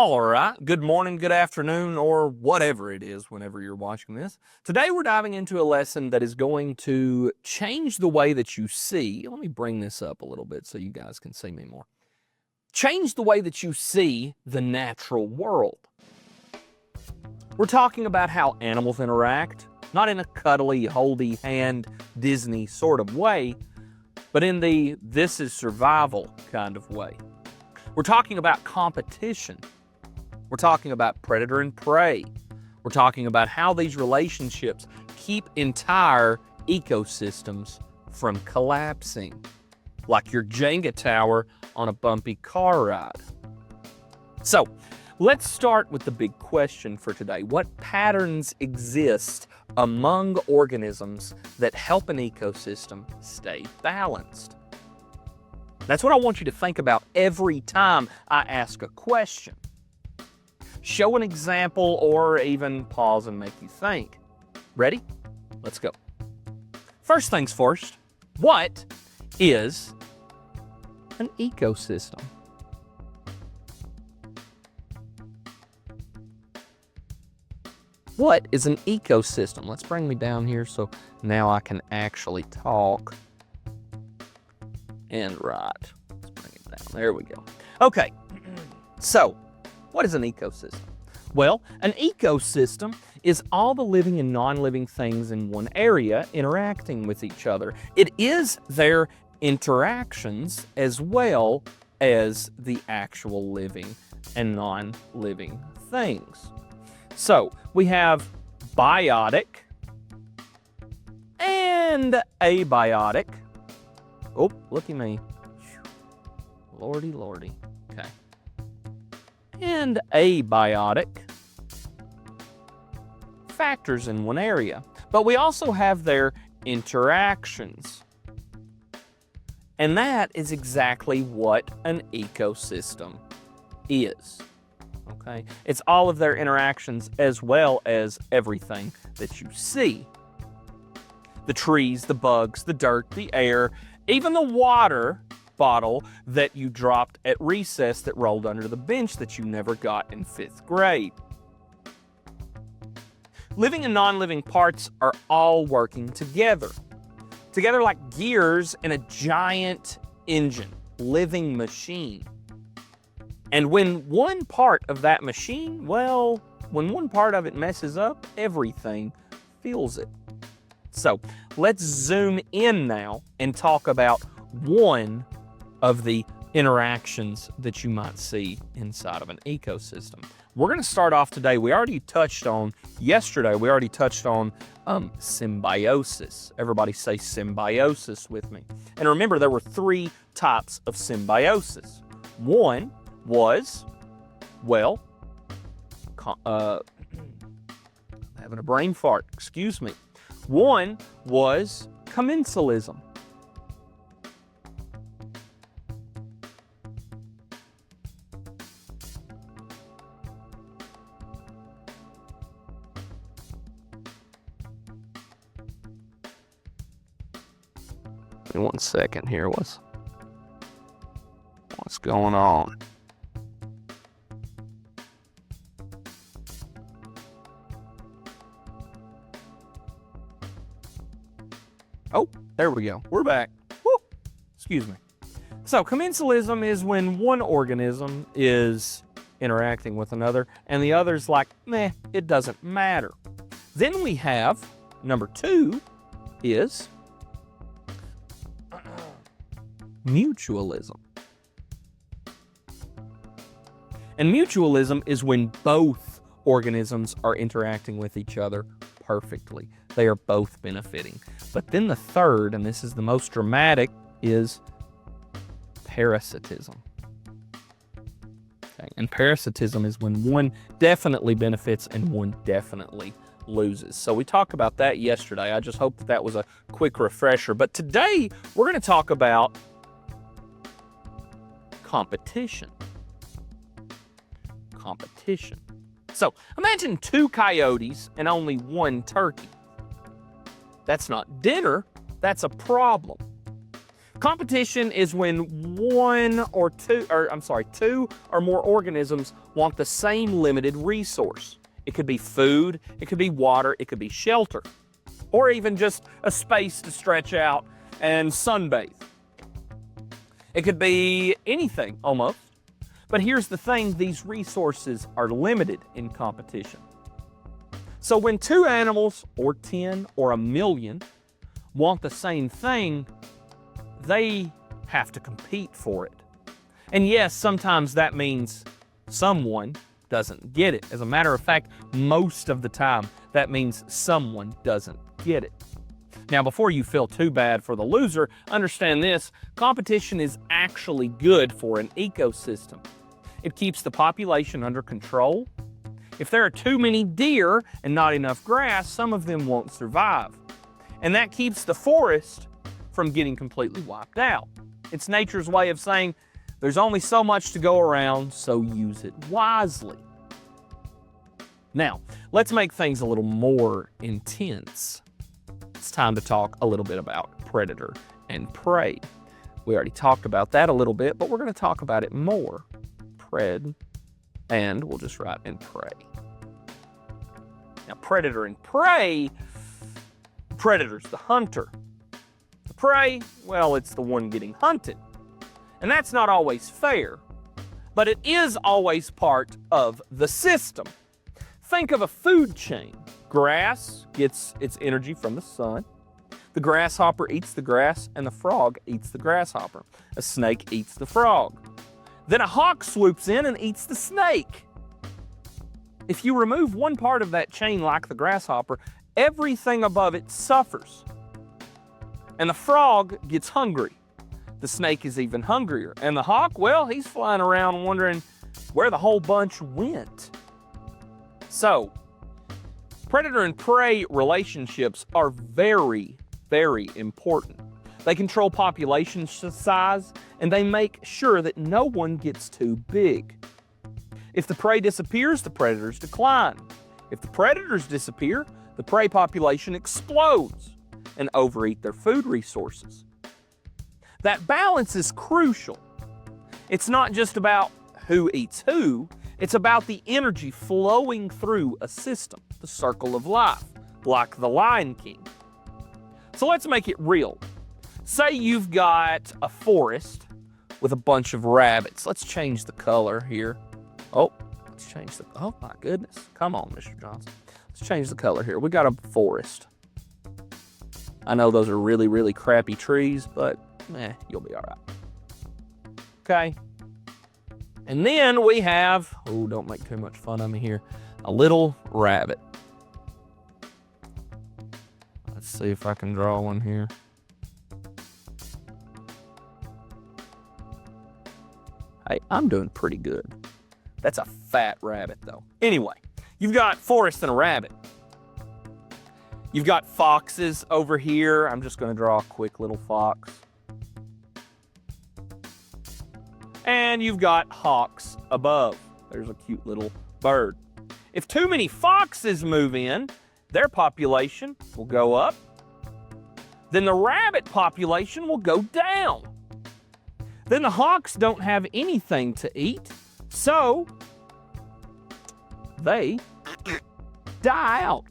All right, good morning, good afternoon, or whatever it is whenever you're watching this. Today we're diving into a lesson that is going to change the way that you see. Let me bring this up a little bit so you guys can see me more. Change the way that you see the natural world. We're talking about how animals interact, not in a cuddly, holdy hand, Disney sort of way, but in the this is survival kind of way. We're talking about competition. We're talking about predator and prey. We're talking about how these relationships keep entire ecosystems from collapsing, like your Jenga tower on a bumpy car ride. So, let's start with the big question for today. What patterns exist among organisms that help an ecosystem stay balanced? That's what I want you to think about every time I ask a question. Show an example or even pause and make you think. Ready? Let's go. First things first, what is an ecosystem? What is an ecosystem? Let's bring me down here so now I can actually talk and write. Let's bring it down. There we go. Okay, so what is an ecosystem? Well, an ecosystem is all the living and non-living things in one area interacting with each other. It is their interactions as well as the actual living and non-living things. So we have biotic and abiotic. Oh, look at me. Lordy, lordy. Okay. And abiotic factors in one area. But we also have their interactions. And that is exactly what an ecosystem is. Okay? It's all of their interactions as well as everything that you see. The trees, the bugs, the dirt, the air, even the water bottle that you dropped at recess that rolled under the bench that you never got in 5th grade. Living and non-living parts are all working together. Together like gears in a giant engine, living machine. And when one part of that machine, well, when one part of it messes up, everything feels it. So let's zoom in now and talk about one of the interactions that you might see inside of an ecosystem. We're going to start off today. Yesterday we already touched on symbiosis. Everybody say symbiosis with me. And remember, there were 3 types of symbiosis. One was, having a brain fart, excuse me. One was commensalism. Give me 1 second here. What's going on? Oh, there we go. We're back. Woo! Excuse me. So commensalism is when one organism is interacting with another and the other's like, meh, it doesn't matter. Then we have number 2 is mutualism. And mutualism is when both organisms are interacting with each other perfectly. They are both benefiting. But then the third, and this is the most dramatic, is parasitism. Okay. And parasitism is when one definitely benefits and one definitely loses. So we talked about that yesterday. I just hope that was a quick refresher. But today we're going to talk about competition. So imagine 2 coyotes and only 1 turkey. That's not dinner, that's a problem. Competition is when two or more organisms want the same limited resource. It could be food, it could be water, it could be shelter, or even just a space to stretch out and sunbathe. It could be anything, almost. But here's the thing, these resources are limited in competition. So when two animals, or 10, or 1,000,000, want the same thing, they have to compete for it. And yes, sometimes that means someone doesn't get it. As a matter of fact, most of the time, that means someone doesn't get it. Now, before you feel too bad for the loser, understand this: competition is actually good for an ecosystem. It keeps the population under control. If there are too many deer and not enough grass, some of them won't survive. And that keeps the forest from getting completely wiped out. It's nature's way of saying, there's only so much to go around, so use it wisely. Now, let's make things a little more intense. It's time to talk a little bit about predator and prey. We already talked about that a little bit, but we're going to talk about it more. Pred, and we'll just write in prey. Now, predator and prey, predator's the hunter. The prey, well, it's the one getting hunted. And that's not always fair, but it is always part of the system. Think of a food chain. Grass gets its energy from the sun. The grasshopper eats the grass, and the frog eats the grasshopper. A snake eats the frog. Then a hawk swoops in and eats the snake. If you remove one part of that chain like the grasshopper, everything above it suffers. And the frog gets hungry. The snake is even hungrier. And the hawk, well, he's flying around wondering where the whole bunch went. So, predator and prey relationships are very, very important. They control population size, and they make sure that no one gets too big. If the prey disappears, the predators decline. If the predators disappear, the prey population explodes and overeat their food resources. That balance is crucial. It's not just about who eats who, it's about the energy flowing through a system, the circle of life, like the Lion King. So let's make it real. Say you've got a forest with a bunch of rabbits. Let's change the color here. Oh my goodness. Come on, Mr. Johnson. Let's change the color here. We got a forest. I know those are really, really crappy trees, but you'll be all right. Okay. And then we have, don't make too much fun of me here, a little rabbit. Let's see if I can draw one here. Hey, I'm doing pretty good. That's a fat rabbit, though. Anyway, you've got forest and a rabbit. You've got foxes over here. I'm just going to draw a quick little fox. And you've got hawks above. There's a cute little bird. If too many foxes move in, their population will go up. Then the rabbit population will go down. Then the hawks don't have anything to eat, so they die out.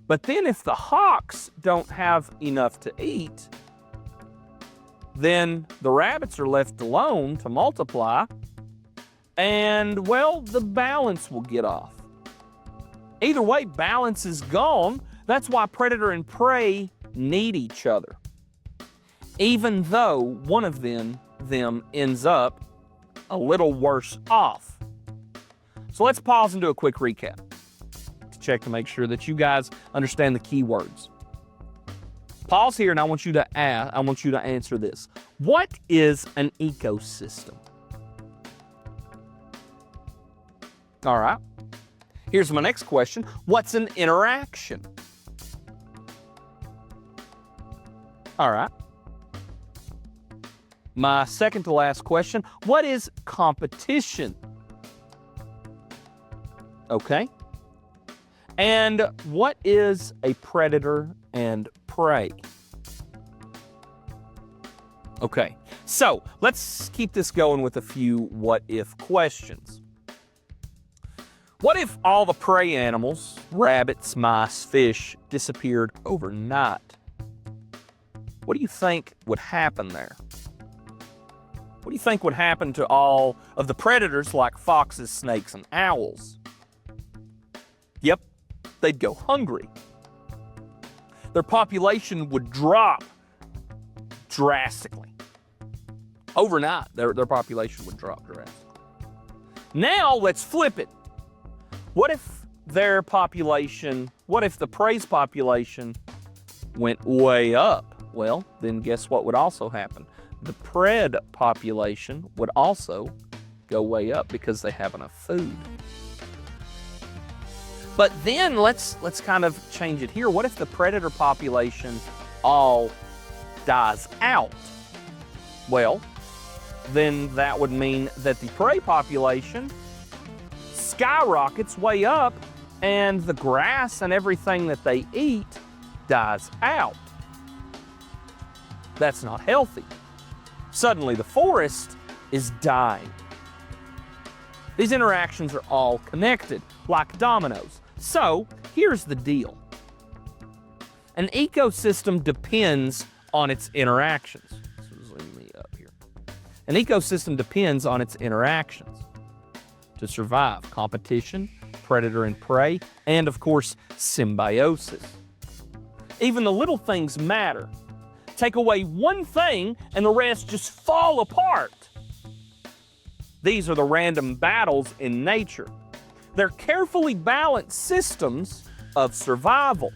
But then if the hawks don't have enough to eat, then the rabbits are left alone to multiply, and, well, the balance will get off. Either way, balance is gone. That's why predator and prey need each other, even though one of them ends up a little worse off. So let's pause and do a quick recap to check to make sure that you guys understand the key words. Pause here, and I want you to answer this. What is an ecosystem? All right. Here's my next question. What's an interaction? All right. My second to last question. What is competition? Okay. And what is a predator and prey? Okay, So let's keep this going with a few what-if questions. What if all the prey animals, rabbits, mice, fish, disappeared overnight? What do you think would happen there? What do you think would happen to all of the predators like foxes, snakes, and owls? Yep, they'd go hungry. Their population would drop drastically. Overnight, their population would drop drastically. Now, let's flip it. What if the prey's population went way up? Well, then guess what would also happen? The pred population would also go way up because they have enough food. But then let's kind of change it here. What if the predator population all dies out? Well, then that would mean that the prey population skyrockets way up and the grass and everything that they eat dies out. That's not healthy. Suddenly the forest is dying. These interactions are all connected, like dominoes. So here's the deal. An ecosystem depends on its interactions. Zoom me up here. An ecosystem depends on its interactions to survive: competition, predator and prey, and of course, symbiosis. Even the little things matter. Take away one thing and the rest just fall apart. These are the random battles in nature. They're carefully balanced systems of survival.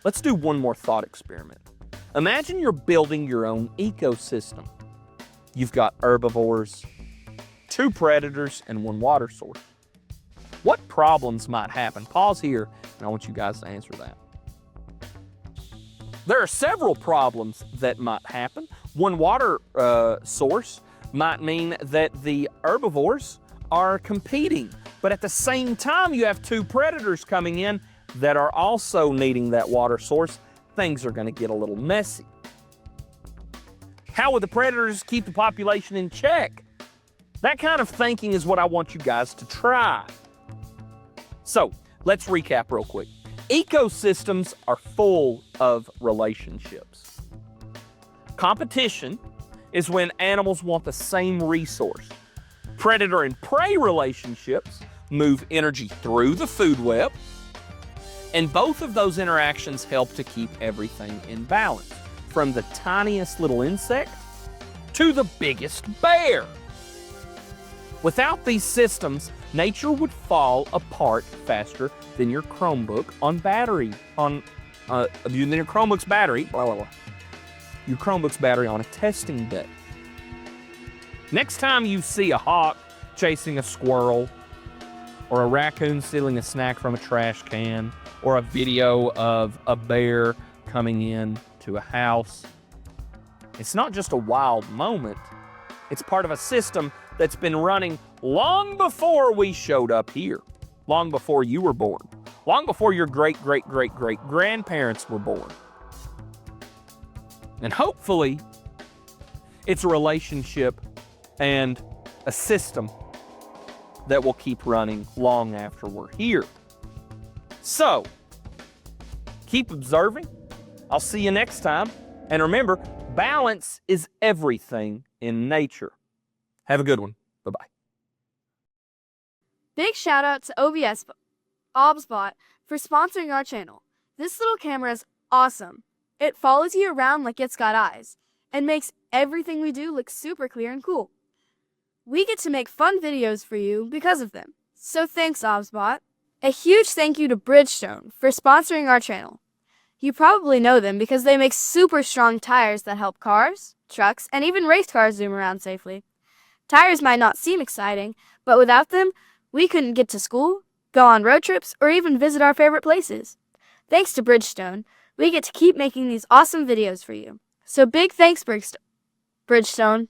Let's do one more thought experiment. Imagine you're building your own ecosystem. You've got herbivores, 2 predators, and 1 water source. What problems might happen? Pause here, and I want you guys to answer that. There are several problems that might happen. 1 water source might mean that the herbivores are competing, but at the same time you have 2 predators coming in that are also needing that water source. Things are going to get a little messy. How would the predators keep the population in check? That kind of thinking is what I want you guys to try. So let's recap real quick. Ecosystems are full of relationships. Competition is when animals want the same resource. Predator and prey relationships move energy through the food web, and both of those interactions help to keep everything in balance, from the tiniest little insect to the biggest bear. Without these systems, nature would fall apart faster than your Chromebook on battery, than your Chromebook's battery, your Chromebook's battery on a testing day. Next time you see a hawk chasing a squirrel, or a raccoon stealing a snack from a trash can, or a video of a bear coming in to a house, it's not just a wild moment, it's part of a system that's been running long before we showed up here, long before you were born, long before your great-great-great-great-grandparents were born. And hopefully, it's a relationship and a system that will keep running long after we're here. So, keep observing. I'll see you next time. And remember, balance is everything in nature. Have a good one. Bye-bye. Big shout out to OBSBot for sponsoring our channel. This little camera is awesome. It follows you around like it's got eyes and makes everything we do look super clear and cool. We get to make fun videos for you because of them. So thanks, OBSBot. A huge thank you to Bridgestone for sponsoring our channel. You probably know them because they make super strong tires that help cars, trucks, and even race cars zoom around safely. Tires might not seem exciting, but without them, we couldn't get to school, go on road trips, or even visit our favorite places. Thanks to Bridgestone, we get to keep making these awesome videos for you. So big thanks, Bridgestone.